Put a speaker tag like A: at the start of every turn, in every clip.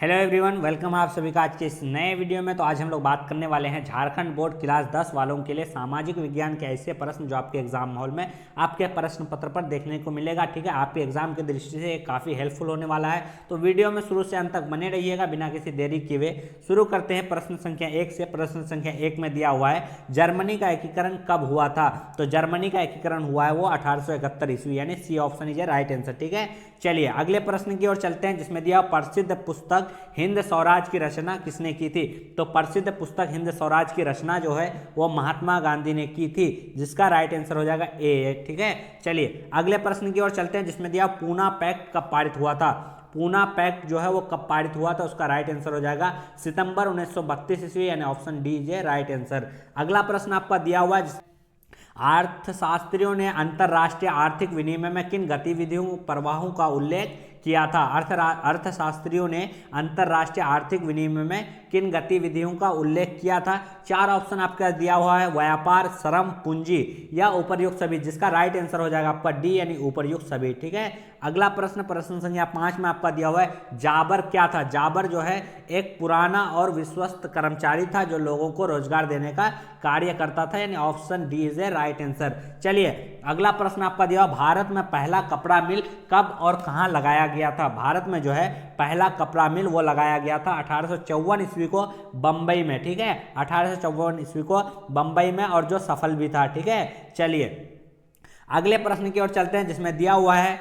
A: Hello everyone, welcome आप सभी का आज के इस नए वीडियो में। तो आज हम लोग बात करने वाले हैं झारखंड बोर्ड क्लास 10 वालों के लिए सामाजिक विज्ञान के ऐसे प्रश्न जो आपके एग्जाम माहौल में आपके प्रश्न पत्र पर देखने को मिलेगा। ठीक है, आपके एग्जाम की दृष्टि से काफ़ी हेल्पफुल होने वाला है। तो वीडियो में शुरू से अंत तक बने रहिएगा बिना किसी देरी किए हुए। शुरू करते हैं प्रश्न संख्या 1 से। प्रश्न संख्या 1 में दिया हुआ है, जर्मनी का एकीकरण कब हुआ था? तो जर्मनी का एकीकरण हुआ है वो 1871 ईस्वी, यानी C option is a right answer. ठीक है, चलिए अगले प्रश्न की ओर चलते हैं, जिसमें दिया प्रसिद्ध पुस्तक हिंद स्वराज की रचना किसने की थी? तो प्रसिद्ध पुस्तक हिंद स्वराज की रचना जो है वो महात्मा गांधी ने की थी, जिसका राइट आंसर हो जाएगा ए। ठीक है, चलिए अगले प्रश्न की ओर चलते हैं, जिसमें दिया पूना पैक्ट कब पारित हुआ था? पूना पैक्ट जो है वो कब पारित हुआ था? उसका राइट आंसर हो जाएगा सितंबर 1932 ईस्वी, यानी option D J right answer. अगला प्रश्न आपका दिया हुआ है, अर्थशास्त्रियों ने अंतरराष्ट्रीय आर्थिक विनिमय में किन गतिविधियों प्रवाहों का उल्लेख किया था? अर्थशास्त्रियों ने अंतरराष्ट्रीय आर्थिक विनिमय में किन गतिविधियों का उल्लेख किया था? चार ऑप्शन आपका दिया हुआ है, व्यापार, श्रम, पूंजी या उपर्युक्त सभी, जिसका राइट आंसर हो जाएगा आपका डी, यानी उपर्युक्त सभी। ठीक है, अगला प्रश्न प्रश्न संख्या 5 में आपका दिया हुआ है, जाबर क्या था? जाबर जो है एक पुराना और विश्वस्त कर्मचारी था जो लोगों को रोजगार देने का कार्य करता था, यानी option D is a right answer. चलिए अगला प्रश्न आपका दिया, भारत में पहला कपड़ा मिल कब और कहां लगाया गया था? भारत में जो है पहला कपड़ा मिल वो लगाया गया था 1854 ईस्वी को बंबई में। ठीक है, 1854 ईस्वी को बंबई में, और जो सफल भी था। ठीक है, चलिए अगले प्रश्न की ओर चलते हैं, जिसमें दिया हुआ है,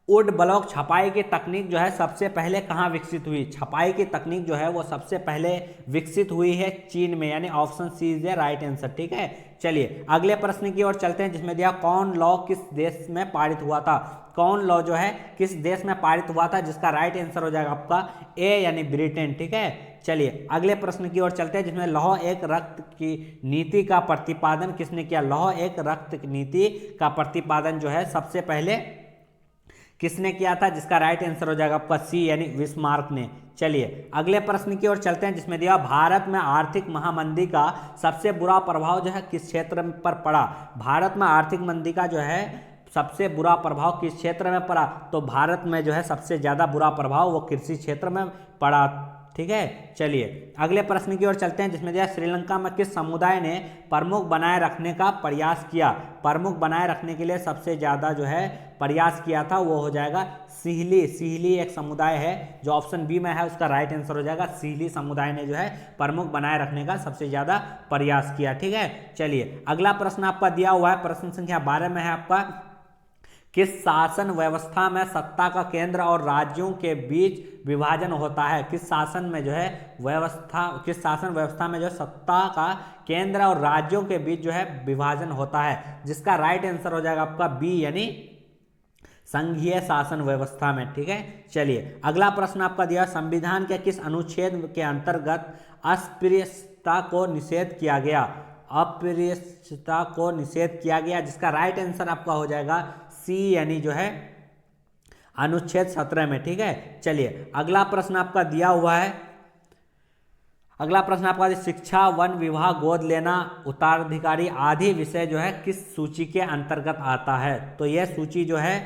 A: वुड ब्लॉक छपाई की तकनीक जो है सबसे पहले कहाँ विकसित हुई? छपाई की तकनीक जो है वो सबसे पहले विकसित हुई है चीन में, यानी option C is the right answer. ठीक है, चलिए अगले प्रश्न की ओर चलते हैं, जिसमें दिया कौन लॉ किस देश में पारित हुआ था? कौन लॉ जो है किस देश में पारित हुआ था, जिसका राइट आंसर हो जाएगा आपका ए, यानी ब्रिटेन। ठीक है, चलिए अगले प्रश्न की ओर चलते हैं, जिसमें लौह एक रक्त की नीति का प्रतिपादन किसने किया? लौह एक रक्त नीति का प्रतिपादन जो है सबसे पहले किसने किया था, जिसका राइट आंसर हो जाएगा आपका सी, यानी बिस्मार्क ने। चलिए अगले प्रश्न की ओर चलते हैं, जिसमें दिया भारत में आर्थिक महामंदी का सबसे बुरा प्रभाव जो है किस क्षेत्र पर पड़ा? भारत में आर्थिक मंदी का जो है सबसे बुरा प्रभाव किस क्षेत्र में पड़ा? तो भारत में जो है सबसे ज्यादा बुरा प्रभाव वो कृषि क्षेत्र में पड़ा। ठीक है, चलिए अगले प्रश्न की ओर चलते हैं, जिसमें दिया श्रीलंका में किस समुदाय ने प्रमुख बनाए रखने का प्रयास किया? प्रमुख बनाए रखने के लिए सबसे ज्यादा जो है प्रयास किया था वो हो जाएगा सिहली। सिहली एक समुदाय है जो ऑप्शन बी में है, उसका राइट आंसर हो जाएगा सिहली समुदाय ने जो है प्रमुख बनाए रखने का सबसे ज्यादा प्रयास किया। ठीक है, चलिए अगला प्रश्न आपका दिया हुआ है, प्रश्न संख्या 12 में है आपका, किस शासन व्यवस्था में सत्ता का केंद्र और राज्यों के बीच विभाजन होता है? किस शासन में जो है किस शासन व्यवस्था में जो सत्ता का केंद्र और राज्यों के बीच जो है विभाजन होता है, जिसका राइट आंसर हो जाएगा आपका बी, यानी संघीय शासन व्यवस्था में। ठीक है, चलिए अगला प्रश्न आपका दिया, संविधान के किस अनुच्छेद के अंतर्गत अस्पृश्यता को निषेध किया गया? अस्पृश्यता को निषेध किया गया, जिसका राइट आंसर आपका हो जाएगा सी, यानी जो है अनुच्छेद 17 में। ठीक है, चलिए अगला प्रश्न आपका दिया हुआ है, अगला प्रश्न आपका शिक्षा, वन विवाह, गोद लेना, उत्तराधिकारी आदि विषय जो है किस सूची के अंतर्गत आता है? तो यह सूची जो है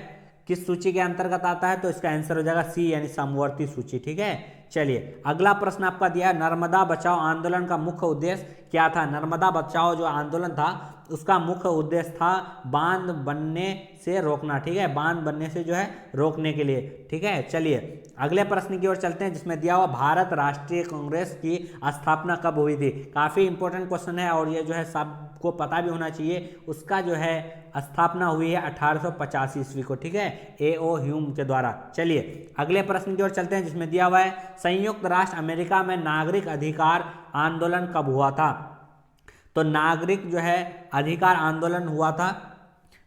A: किस सूची के अंतर्गत आता है? तो इसका आंसर हो जाएगा सी, यानी समवर्ती सूची। ठीक है, चलिए अगला प्रश्न आपका दिया है, नर्मदा बचाओ आंदोलन का मुख्य उद्देश्य क्या था? नर्मदा बचाओ जो आंदोलन था उसका मुख्य उद्देश्य था बांध बनने से रोकना। ठीक है, बांध बनने से जो है रोकने के लिए। ठीक है, चलिए अगले प्रश्न की ओर चलते हैं, जिसमें दिया हुआ भारत राष्ट्रीय कांग्रेस की स्थापना कब हुई थी? काफी इंपॉर्टेंट क्वेश्चन है और ये जो है सबको पता भी होना चाहिए। उसका जो है स्थापना हुई है 1885 ईस्वी को। ठीक है, A.O. ह्यूम के द्वारा। चलिए अगले प्रश्न की ओर चलते हैं, जिसमें दिया हुआ है, संयुक्त राष्ट्र अमेरिका में नागरिक अधिकार आंदोलन कब हुआ था? तो नागरिक जो है अधिकार आंदोलन हुआ था,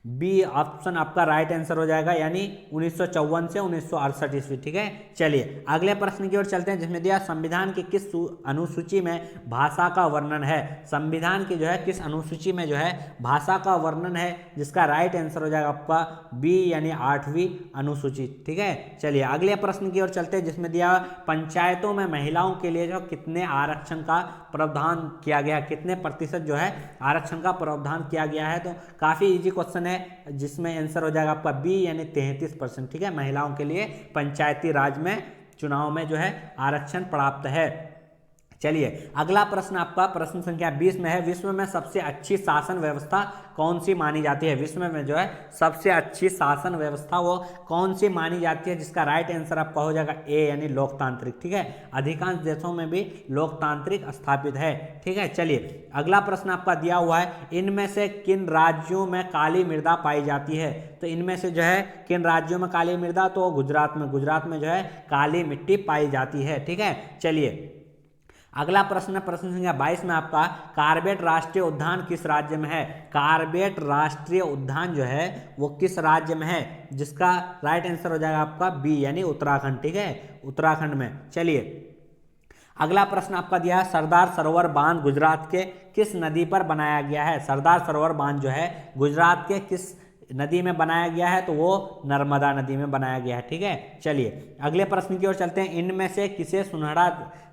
A: बी ऑप्शन आपका राइट आंसर हो जाएगा, यानी 1954 से 1968 ईस्वी। ठीक है, चलिए अगले प्रश्न की ओर चलते हैं, जिसमें दिया संविधान की किस अनुसूची में भाषा का वर्णन है? संविधान की जो है किस अनुसूची में जो है भाषा का वर्णन है, जिसका राइट आंसर हो जाएगा आपका बी, यानी 8वीं अनुसूची। ठीक है, चलिए अगले प्रश्न की ओर चलते हैं, जिसमें दिया पंचायतों में महिलाओं के लिए जो कितने आरक्षण का प्रावधान किया गया, कितने प्रतिशत जो है आरक्षण का प्रावधान किया गया है? तो काफी इजी क्वेश्चन है, जिसमें आंसर हो जाएगा आपका बी, यानी 33%। ठीक है, महिलाओं के लिए पंचायती राज में चुनाव में जो है आरक्षण प्राप्त है। चलिए अगला प्रश्न आपका प्रश्न संख्या 20 में है, विश्व में सबसे अच्छी शासन व्यवस्था कौन सी मानी जाती है? विश्व में जो है सबसे अच्छी शासन व्यवस्था वो कौन सी मानी जाती है? जिसका राइट आंसर आपका हो जाएगा ए यानी लोकतांत्रिक। ठीक है, अधिकांश देशों में भी लोकतांत्रिक स्थापित है। ठीक है, चलिए अगला प्रश्न आपका दिया हुआ है, इनमें से किन राज्यों में काली मृदा पाई जाती है? तो इनमें से जो है किन राज्यों में काली मृदा, तो गुजरात में जो है काली मिट्टी पाई जाती है। ठीक है, चलिए अगला प्रश्न प्रश्न संख्या 22 में आपका, कार्बेट राष्ट्रीय उद्यान किस राज्य में है? कार्बेट राष्ट्रीय उद्यान जो है वो किस राज्य में है? जिसका राइट आंसर हो जाएगा आपका बी यानी उत्तराखंड। ठीक है, उत्तराखंड में। चलिए अगला प्रश्न आपका दिया है, सरदार सरोवर बांध गुजरात के किस नदी पर बनाया गया है? सरदार सरोवर बांध जो है गुजरात के किस नदी में बनाया गया है? तो वो नर्मदा नदी में बनाया गया है। ठीक है, चलिए अगले प्रश्न की ओर चलते हैं, इनमें से किसे सुनहरा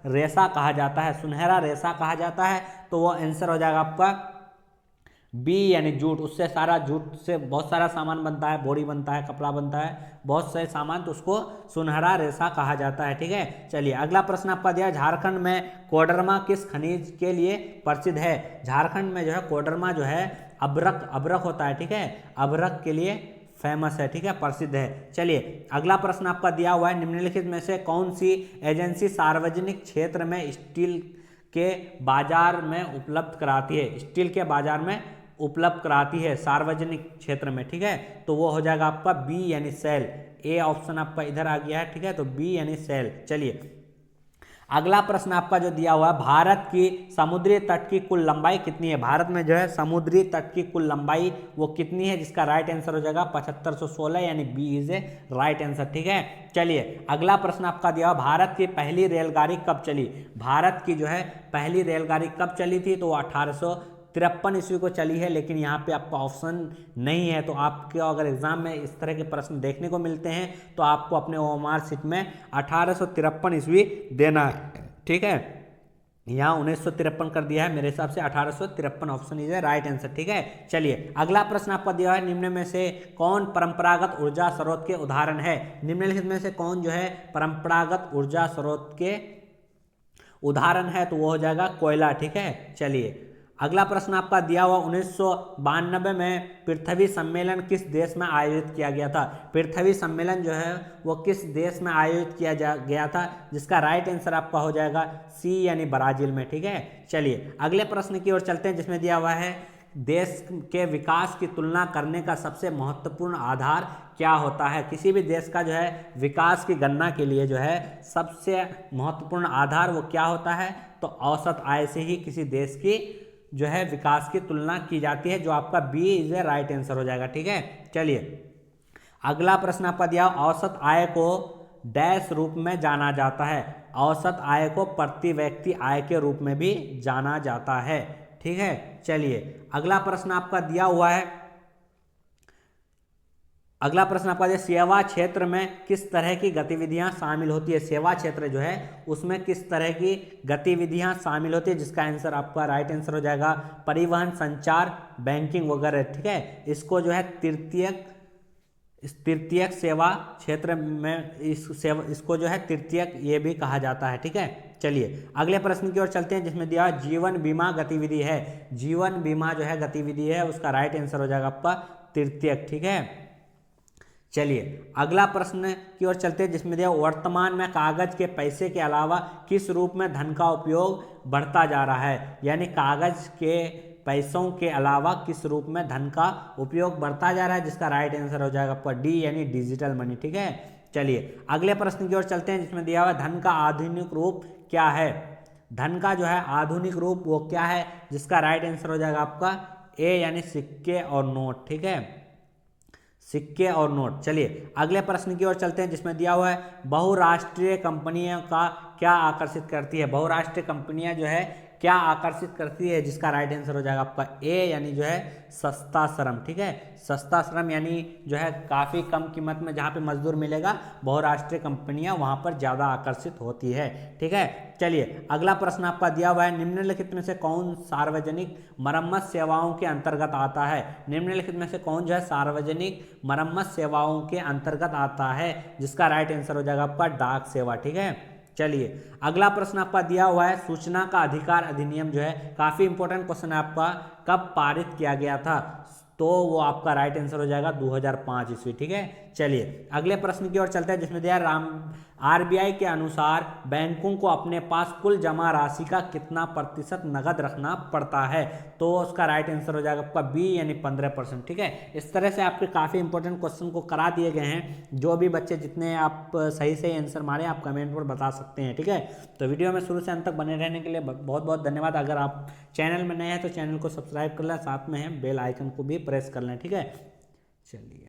A: रेशा कहा जाता है? सुनहरा रेशा कहा जाता है तो वो आंसर हो जाएगा आपका बी यानी जूट। उससे सारा जूट से बहुत सारा सामान बनता है, बोरी बनता है, कपड़ा बनता है, बहुत सारे सामान, तो उसको सुनहरा रेशा कहा जाता है। ठीक है, चलिए अगला प्रश्न आपका दिया, झारखंड में कोडरमा किस खनिज के लिए प्रसिद्ध है? झारखंड में जो है कोडरमा जो है अभ्रक होता है। ठीक है, अभ्रक के लिए फेमस है। ठीक है, प्रसिद्ध है। चलिए अगला प्रश्न आपका दिया हुआ है, निम्नलिखित में से कौन सी एजेंसी सार्वजनिक क्षेत्र में स्टील के बाजार में उपलब्ध कराती है? स्टील के बाजार में उपलब्ध कराती है सार्वजनिक क्षेत्र में। ठीक है, तो वो हो जाएगा आपका बी यानी सेल। ए ऑप्शन आपका इधर आ गया है। ठीक है, तो बी यानी सेल। चलिए अगला प्रश्न आपका जो दिया हुआ है, भारत की समुद्री तट की कुल लंबाई कितनी है? भारत में जो है समुद्री तट की कुल लंबाई वो कितनी है? जिसका राइट आंसर हो जाएगा 7516 यानी B is a right answer. ठीक है, चलिए अगला प्रश्न आपका दिया हुआ, भारत की पहली रेलगाड़ी कब चली? भारत की जो है पहली रेलगाड़ी कब चली थी? तो 1853 ईस्वी को चली है, लेकिन यहाँ पे आपका ऑप्शन नहीं है। तो आपके अगर एग्जाम में इस तरह के प्रश्न देखने को मिलते हैं तो आपको अपने ओएमआर शीट में 1853 ईस्वी देना है। ठीक है, यहाँ 1953 कर दिया है, मेरे हिसाब से 1853 ऑप्शन इज है राइट आंसर। ठीक है, चलिए अगला प्रश्न आपका दिया है, निम्न में से कौन परंपरागत ऊर्जा स्रोत के उदाहरण है? निम्नलिखित में से कौन जो है परंपरागत ऊर्जा स्रोत के उदाहरण है? तो वो हो जाएगा कोयला। ठीक है, चलिए अगला प्रश्न आपका दिया हुआ, 1992 में पृथ्वी सम्मेलन किस देश में आयोजित किया गया था? पृथ्वी सम्मेलन जो है वो किस देश में आयोजित किया गया था? जिसका राइट आंसर आपका हो जाएगा सी यानी ब्राजील में। ठीक है, चलिए अगले प्रश्न की ओर चलते हैं, जिसमें दिया हुआ है, देश के विकास की तुलना करने का सबसे महत्वपूर्ण आधार क्या होता है? किसी भी देश का जो है विकास की गणना के लिए जो है सबसे महत्वपूर्ण आधार वो क्या होता है? तो औसत आय से ही किसी देश की जो है विकास की तुलना की जाती है, जो आपका B is a right answer हो जाएगा। ठीक है, चलिए अगला प्रश्न आपका दिया, औसत आय को डैश रूप में जाना जाता है? औसत आय को प्रति व्यक्ति आय के रूप में भी जाना जाता है। ठीक है, चलिए अगला प्रश्न आपका दिया हुआ है, अगला प्रश्न आपका है, सेवा क्षेत्र में किस तरह की गतिविधियां शामिल होती है? सेवा क्षेत्र जो है उसमें किस तरह की गतिविधियां शामिल होती है? जिसका आंसर आपका राइट आंसर हो जाएगा परिवहन, संचार, बैंकिंग वगैरह। ठीक है, इसको जो है तृतीयक सेवा क्षेत्र में इसको जो है तृतीयक ये भी कहा जाता है। ठीक है, चलिए अगले प्रश्न की ओर चलते हैं, जिसमें दिया जीवन बीमा गतिविधि है। जीवन बीमा जो है गतिविधि है, उसका राइट आंसर हो जाएगा आपका तृतीयक। ठीक है, चलिए अगला प्रश्न की ओर चलते हैं, जिसमें दिया वर्तमान में कागज के पैसे के अलावा किस रूप में धन का उपयोग बढ़ता जा रहा है? यानी कागज के पैसों के अलावा किस रूप में धन का उपयोग बढ़ता जा रहा है? जिसका राइट आंसर हो जाएगा आपका डी यानी डिजिटल मनी। ठीक है, चलिए अगले प्रश्न की ओर चलते हैं, जिसमें दिया हुआ धन का आधुनिक रूप क्या है? धन का जो है आधुनिक रूप वो क्या है? जिसका राइट आंसर हो जाएगा आपका ए यानी सिक्के और नोट। ठीक है, सिक्के और नोट। चलिए अगले प्रश्न की ओर चलते हैं, जिसमें दिया हुआ है बहुराष्ट्रीय कंपनियों का क्या आकर्षित करती है? बहुराष्ट्रीय कंपनियां जो है क्या आकर्षित करती है, जिसका राइट आंसर हो जाएगा आपका ए, यानी जो है सस्ता श्रम। ठीक है, सस्ता श्रम यानी जो है काफ़ी कम कीमत में जहाँ पे मजदूर मिलेगा, बहुराष्ट्रीय कंपनियां वहाँ पर ज़्यादा आकर्षित होती है। ठीक है, चलिए अगला प्रश्न आपका दिया हुआ है, निम्नलिखित में से कौन सार्वजनिक मरम्मत सेवाओं के अंतर्गत आता है। निम्नलिखित में से कौन जो है सार्वजनिक मरम्मत सेवाओं के अंतर्गत आता है, जिसका राइट आंसर हो जाएगा आपका डाक सेवा। ठीक है, चलिए अगला प्रश्न आपका दिया हुआ है, सूचना का अधिकार अधिनियम जो है काफी इंपॉर्टेंट क्वेश्चन है आपका, कब पारित किया गया था, तो वो आपका राइट आंसर हो जाएगा 2005 ईस्वी। ठीक है, चलिए अगले प्रश्न की ओर चलते हैं, जिसमें दिया आरबीआई के अनुसार बैंकों को अपने पास कुल जमा राशि का कितना प्रतिशत नगद रखना पड़ता है, तो उसका राइट आंसर हो जाएगा आपका बी, यानी 15%। ठीक है, इस तरह से आपके काफ़ी इंपॉर्टेंट क्वेश्चन को करा दिए गए हैं। जो भी बच्चे जितने आप सही से आंसर मारे आप कमेंट पर बता सकते हैं। ठीक है, तो वीडियो में शुरू से अंत तक बने रहने के लिए बहुत बहुत धन्यवाद। अगर आप चैनल में नए हैं तो चैनल को सब्सक्राइब कर लें, साथ में बेल आइकन को भी प्रेस कर लें। ठीक है, चलिए।